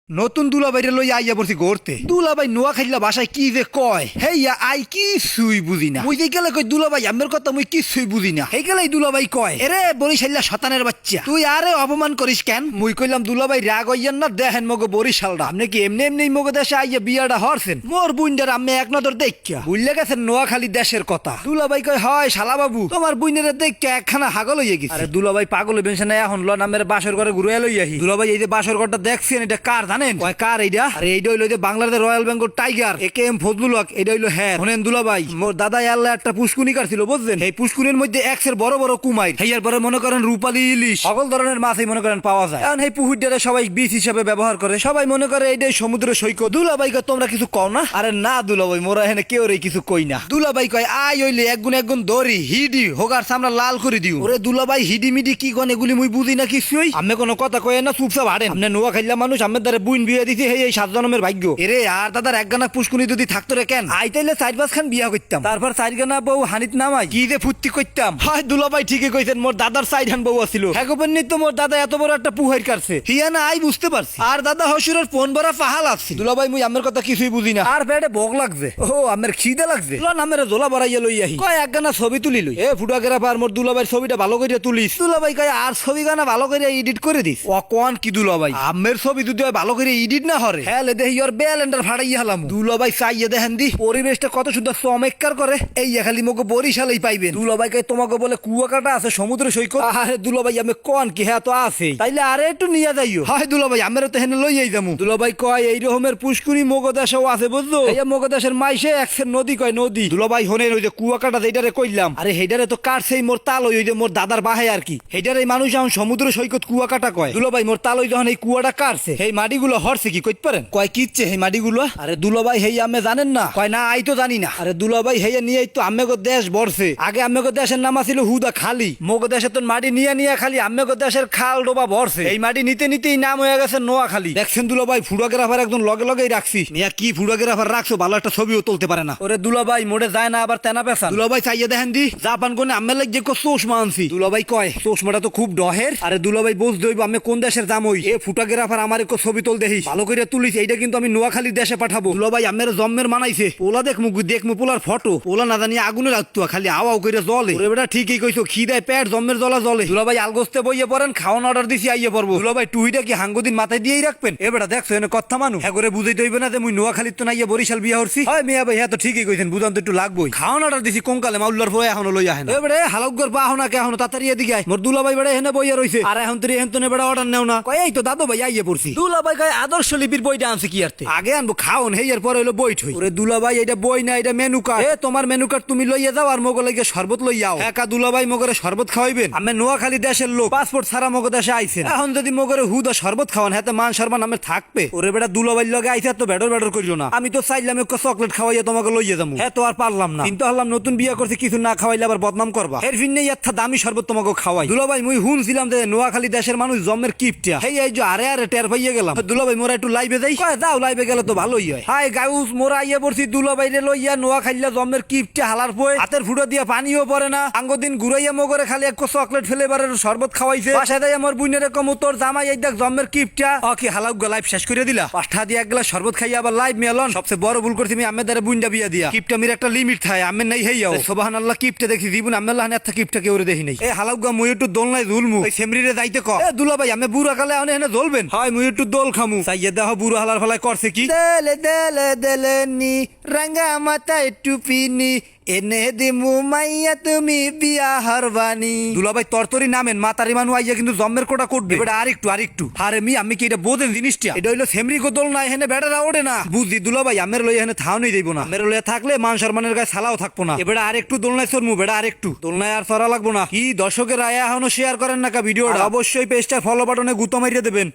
নতুন দুলাভাইরে লই আইয়া পড়ছি ঘুরতে। দুলাভাই নোয়া খাইলা বাসায় কি যে কয় হেইয়া আই কিছুই বুঝি না। মুই যে গেলে কই দুলাভাই আমের কথা মুই কিছুই বুঝি না। এই গেলেই দুলাভাই কয় এরে বরিশাল্লা শতানের বাচ্চা তুই আরে অপমান করিস কেন? মুই কইলাম দুলাভাই রাগ হইয়ান না, দেখেন মগো বরিশালটা আপনি কি এমনি এমনি মগো দেশে আইয়া বিয়াটা হরছেন। মোর বুইন্ডার আমি এক নজর দেখা বুঝলে গেছেন নোয়াখালী দেশের কথা। দুলাভাই কয় হয় শালা বাবু তোমার বুইনের দেখা একখানা হাগল হইয়া গেছে। আরে দুলাভাই পাগল হইবেন না, এখন ল নামের বাসর ঘরে ঘুরে লই আহি। দুলাভাই এই যে বাসর ঘরটা দেখছেন এটা কার জানেন? কয় কার এইটা? আরে এইটা হইলো যে বাংলাদেশ রয়্যাল বেঙ্গল টাইগার একে এম ফজলুল হক। এটা হইলো হ্যাঁ শোনেন দুলাভাই, মোর দাদা আল্লাহ একটা পুষ্কুনি কাটছিল বুঝছেন। এই পুষ্কুনির মধ্যে এক্সের বড় বড় কুমাই, হেয়ার পরে মনে করেন রূপালী ইলিশ সকল ধরনের মাছই মনে করেন পাওয়া যায়। এখন এই পুকুরটারে সবাই বীজ হিসাবে ব্যবহার করে, সবাই মনে করে এইটাই সমুদ্র সৈকত। দুলাভাই কয় তোমরা কিছু কও না? আরে না দুলাভাই মোরা এখানে কেউ রে কিছু কই না। দুলাভাই কয় আই হইলে একগুণ দড়ি হিডি হোগার সামরা লাল করে দিও। ওরে দুলাভাই হিডি মিডি কি গন এগুলি মুই বুঝি না কিছুই। আমি কোনো কথা কই না, চুপচাপ হাঁটেন। আপনি নোয়া খাইলা মানুষ আমার দ্বারা বুইন বিয়ে দিছি এই 7 জন্মের ভাগ্য। এরে আর দাদার একগানা পুষ্কুনি যদি থাকতো রে কেন আই তাইলে 4-5 খান বিয়া করতাম, তারপর 4 গানা বউ হানিত নামাই কি যে ফুর্তি করতাম। হয় দুলাভাই ঠিকই কইছেন, মোর দাদার 4 খান বউ আছিল। হেগোপন্নি তো মোর দাদা এত বড় একটা পুহাইর কাটছে হিয়া না আই বুঝতে পারছি। আর দাদা হসুরের ফোন ভরা পাহাল আছে। দুলাভাই মুই আমার কথা কিছুই বুঝি না। আর পেটে ভোগ লাগছে, ও আমার খিদে লাগছে, লন আমের জোলা ভরাইয়া লই আহি। কয় একগানা ছবি তুলি লই। এ ফটোগ্রাফার মোর দুলাভাইয়ের ছবিটা ভালো কইরা তুলিস। দুলাভাই কয় আর ছবি গানা ভালো কইরা এডিট করে দিস। ও কোন কি দুলাভাই আমের ছবি যদি ভালো করে এডিট না হরে হেলে দেহি ওর ব্যালেন্ডার ফাড়াইয়া হালাম। দুলাভাই চাইয়া দেখেন দি পরিবেশটা কত সুন্দর চমৎকার করে। এই খালি মগো বরিশালেই পাইবেন। দুলাভাই কয় তোমাকে বলে কুয়াকাটা আছে সমুদ্র সৈকত। আরে দুলাভাই আমি কোন কি হ্যাঁ তো আছে তাইলে আরে একটু নিয়ে যাইও। হয় দুলাভাই আমার তো হেনে লইয়াই যামু। দুলাভাই কয় এই রকমের পুষ্কুনি মগো দেশেও আছে বুঝলো। এই মগো দেশের মাইসে একসের নদী কয় নদী। দুলাভাই হনের ওই যে কুয়াকাটা যেটারে কইলাম, আরে হেডারে তো কাটছেই মোর তাল ওই যে মোর দাদার বাহে আর কি। হেডারে মানুষ এখন সমুদ্র সৈকত কুয়াকাটা কয়। দুলাভাই মোর তাল ওই যখন এই কুয়াটা কাটছে এই মাটিগুলো হরছে কি কইতে পারেন? কয় কিচ্ছে এই মাটিগুলো? আরে দুলাভাই হেই আমি জানেন না? কয় না আই তো জানি না। আরে দুলাভাই হেয়া নিয়ে তো আমেগো দেশ বর্ষে আগে আমেগো দেশের নাম ছিল হুদা খালি। মগো দেশে তো মাটি নিয়ে নিয়ে খালি আমেগো দেশের খাল ডোবা ভরছে। এই মাটি নিতে নিতেই নাম হয়ে গেছে নোয়াখালী। দেখছেন দুলাভাই ফটোগ্রাফার একজন লগে লগেই রাখছি। মিয়া কি ফটোগ্রাফার রাখছো, ভালো একটা ছবিও তুলতে পারে না। ওরে দুলাভাই মোড়ে যায় না আবার তেনা পেশা। দুলাভাই চাইয়ে দেখেন দি জাপান কোনে আমি লাগে চশমা আনছি। দুলাভাই কয় চশমাটা তো খুব ডহের। আরে দুলাভাই বুঝ দইব আমি কোন দেশের জামই। এ ফটোগ্রাফার আমার একটু ছবি তুল দেখিস ভালো করে তুলিস। এইটা কিন্তু আমি নোয়াখালী দেশে পাঠাবো। দুলাভাই আমার জন্মের মানাইছে। পোলা দেখমু পোলার ফটো। পোলা না জানি আগুনের রাখতো খালি আওয়াও করে জলে। ওরে বেটা ঠিকই কইছো খিদায় পেট জন্মের জ্বলা জলে। দুলাভাই আলগোস্তে বইয়ে পড়েন খাওয়ান অর্ডার দিছি আইয়ে পড়বো। দুলাভাই টুইটা কি হাঙ্গদিন মাথায় দিয়েই রাখবেন? এ বেটা দেখছো এনে কথা মানুষ হ্যাঁ করে বুঝাইতে হইবে না যে মুই নোয়াখালীর তো নাইয়া বরিশাল বিয়া হরছি। হয় মিয়া ভাই হ্যাঁ তো ঠিকই কইছেন, বুঝান তো একটু লাগবোই। খাওয়ান অর্ডার দিছি কোনকালে মাউল্লার ভয় এখনো লই আহেন। এ বেটা হালকগর পা হনা কে এখনো তাড়াতাড়ি এদিকে আয়। মোর দুলাভাই বেটা এনে বইয়া রইছে। আর এখন তুই এহেন তো নে বেটা অর্ডার নেও না। কয় এই তো দাদু ভাই আইয়ে পড়ছি। দুলাভাই কয় আদর্শ লিপির বইটা আনছে কি আরতে আগে আনবো খাওন হেয়ার পরে হইলো বই ঠই। ওরে দুলাভাই এটা বই না এটা মেনু কার্ড। এ তোমার মেনু কার্ড তুমি লইয়া যাও আর মগো লাগে শরবত লইয়াও। একা দুলাভাই মগরে শরবত খাওয়াইবেন? আমি নোয়াখালী দেশের লোক, পাসপোর্ট ছাড়া মগো দেশে আইছেন। এখন যদি মগরে হুদা শরবত খাওয়ান হাতে মান সম্মান আমার থাকবে? ওরে বেটা দুলাভাই লগে আইছে তো বেডর করিল না। আমি তো চাইলাম একটু চকলেট খাওয়াইয়া তোমাকে লইয়া যাবো। হ্যাঁ তো আর পারলাম না। কিন্তু হলাম নতুন বিয়া করছে কিছু না খাওয়াইলে আবার বদনাম করবা। এর ভিন্নে একটা দামি শরবত তোমাকে খাওয়াই। দুলাভাই মুই শুনছিলাম যে নোয়াখালী দেশের মানুষ জন্মের কিপটা। হেই এই যে আরে আরে টের পাইয়া গেলাম। দুলাভাই মোরা একটু লাইভে যাই। কয় যাও লাইভে গেলে তো ভালোই হয়। হাই গাউস মোরা আইয়া পড়ছি দুলাভাই রে লইয়া নোয়াখালীলা জন্মের কিপটা হালার পয় হাতের ফুটো দিয়া পানিও পড়ে না। আঙ্গদিন ঘুরাইয়া মগরে খালি এক চকলেট ফ্লেভারের শরবত খাওয়াইছে। বাসায় যাই আমার বুইনের কম তোর জামাই এই দেখ জন্মের কিপটা কি হালাউ লাইভ শেষ করে দিলা। 5টা দিয়ে এক গ্লাস শরবত খাইয়া আবার লাইভ মেলন। সবচেয়ে বড় ভুল করছি আমি আমের দ্বারা বুইন্ডা বিয়া দিয়া। কিপটা মির একটা লিমিট থাকে আমের নাই হেইয়াও। সুবহানাল্লাহ কিপটা দেখি জীবন আমের লাহানে একটা কিপটা কেউ দেখি নাই। এই হালাউ মুই একটু দোল নাই ঝুলমু এই সেমরিরে যাইতে ক। এ দুলাভাই আমি বুড়া কালে আনে এনে জ্বলবেন? হয় মুই একটু দোল খামু। চাইয়ে দেখো বুড়া হালার ফলায় করছে কি দেলে দেলে দেলে নি রাঙ্গা মাথায় টুপিনি এনে দিমু মাইয়া তুমি বিয়া হারবানি। দুলাভাই তরতরি নামেন মাতারি মানু আইয়া কিন্তু জম্মের কোটা করবে। এবার আরেকটু আরে মি আমি কি এটা বোঝেন জিনিসটা? এটা হইলো সেমরি গোদল না এখানে বেড়ারা ওঠে না বুঝি। দুলাভাই আমের লই এখানে থাও নেই দেবো না। আমের লইয়া থাকলে মান সম্মানের গায়ে সালাও থাকবো না। এবার আরেকটু দোলনায় চড়মু বেড়া আরেকটু দোলনায় আর চড়া লাগবো না। কি দর্শকের আয়া এখনো শেয়ার করেন না কা ভিডিওটা? অবশ্যই পেজটা ফলো বাটনে গুতো মারিয়ে দেবেন।